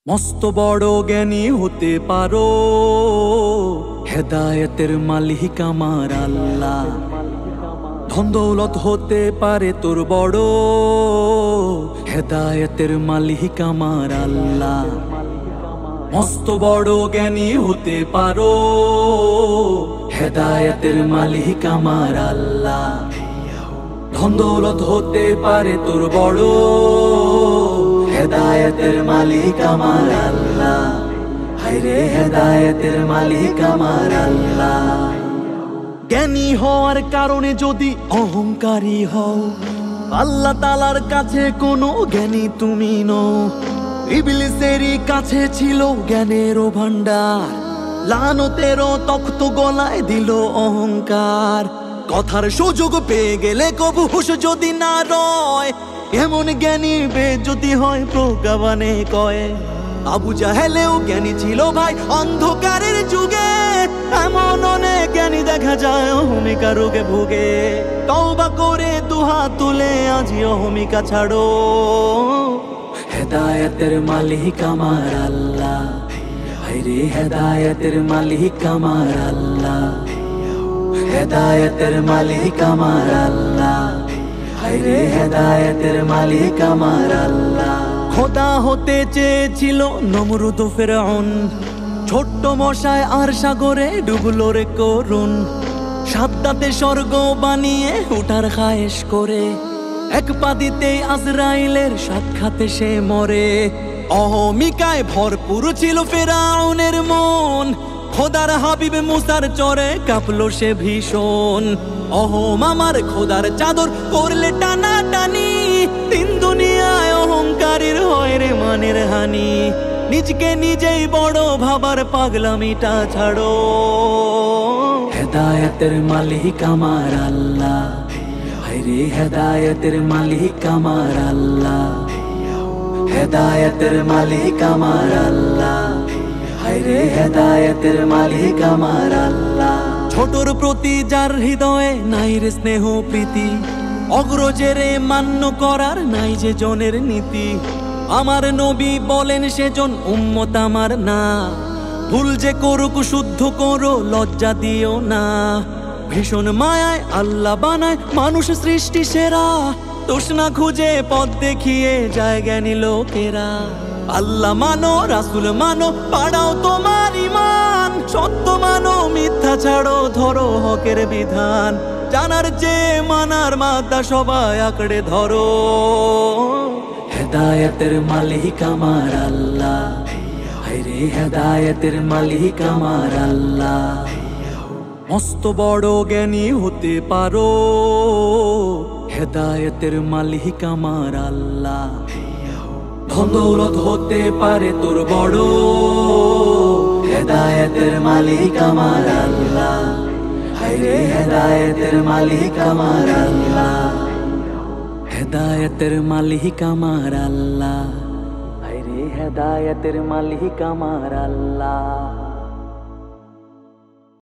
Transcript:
মস্ত বড় জ্ঞানী হতে পারো, হেদায়েতের মালিক আমার আল্লাহ। ধন দৌলত হতে পারে তোর বড়, হেদায়েতের মালিক আমার আল্লাহ। মস্ত বড় জ্ঞানী হতে পারো, হেদায়েতের মালিক আমার আল্লাহ। ধন দৌলত হতে পারে তোর বড়, হেদায়েতের মালিক আমার আল্লাহ। হায়রে হেদায়েতের মালিক আমার আল্লাহ। জ্ঞানী হওয়ার কারণে যদি অহংকারী হও, আল্লাহ তাআলার কাছে কোনো জ্ঞানী তুমি নও। ইবলিসেরই কাছে ছিল জ্ঞানেরও ভান্ডার, লানতেরও তখ্ত গলায় দিল অহংকার। কথার সুযোগ পেয়ে গেলে কবু হুঁশ যদি না রয়, এমন জ্ঞানী বেজ্জতি হয় প্রজ্ঞাবানে কয়। আবু জাহেলেও জ্ঞানী ছিল ভাই অন্ধকারের যুগে, এমন অনেক জ্ঞানী দেখা যায় অহমিকা রোগে ভুগে। তওবা করে দুহাত তুলে আজি অহমিকা ছাড়ো, হেদায়েতের মালিক আমার আল্লাহ। হায়রে হেদায়েতের মালিক আমার আল্লাহ, হেদায়েতের মালিক আমার আল্লাহ। হায়রে হেদায়েতের মালিক আমার আল্লাহ। খোদা হতে চেয়েছিল নমরুদ ফেরাউন, ছোট্ট মশায় আর সাগরে ডুবলো রে করুন। সাদ্দাতে স্বর্গ বানিয়ে উঠার খায়েশ করে, এক পা দিতেই আজরাইলের সাক্ষাতে সে মরে। অহমিকায় ভরপুর ছিল ফেরাউনের মন, খোদার হাবিব মুসার চরে কাঁপলো সে ভীষণ। অহম আমার খোদার চাদর করলে টানা টানি, তিন দুনিয়ায় অহংকারীর হয় রে মানের হানি। নিজকে নিজেই বড় ভাবার পাগলামিটা ছাড়ো, হেদায়েতের মালিক আমার আল্লাহ। হায়রে হেদায়েতের মালিক আমার আল্লাহ, হেদায়েতের মালিক আমার আল্লাহ। হায়রে হেদায়েতের মালিক আমার আল্লাহ। ছোটর প্রতি যার হৃদয়ে নাই রে স্নেহ প্রীতি, অগ্রজেরে মান্য করার নাই যে জনের নীতি। আমার নবী বলেন সেজন উম্মত আমার না, ভুল যে করুক শুদ্ধ করো লজ্জা দিও না। ভীষণ মায়ায় আল্লাহ বানায় মানুষ সৃষ্টি সেরা, তৃষ্ণা খুঁজে পথ দেখিয়ে যায় জ্ঞানী লোকেরা। আল্লাহ মানো রাসূল মানো পাড়াও তোমার ঈমান, সত্য মানো মিথ্যা ছাড়ো ধরো হকের বিধান। জানার চেয়ে মানার মাদ্দা সবাই আঁকড়ে ধরো, হেদায়েতের মালিক আমার আল্লাহ। হায়রে হেদায়েতের মালিক আমার আল্লাহ। মস্ত বড় জ্ঞানী হতে পারো, হেদায়েতের মালিক আমার আল্লাহ। ধন দৌলত হতে পারে তোর বড়, হেদায়েতের মালিক আমার আল্লাহ। হায়রে হেদায়েতের মালিক আমার আল্লাহ, হেদায়েতের মালিক আমার আল্লাহ। হায়রে হেদায়েতের মালিক আমার আল্লাহ।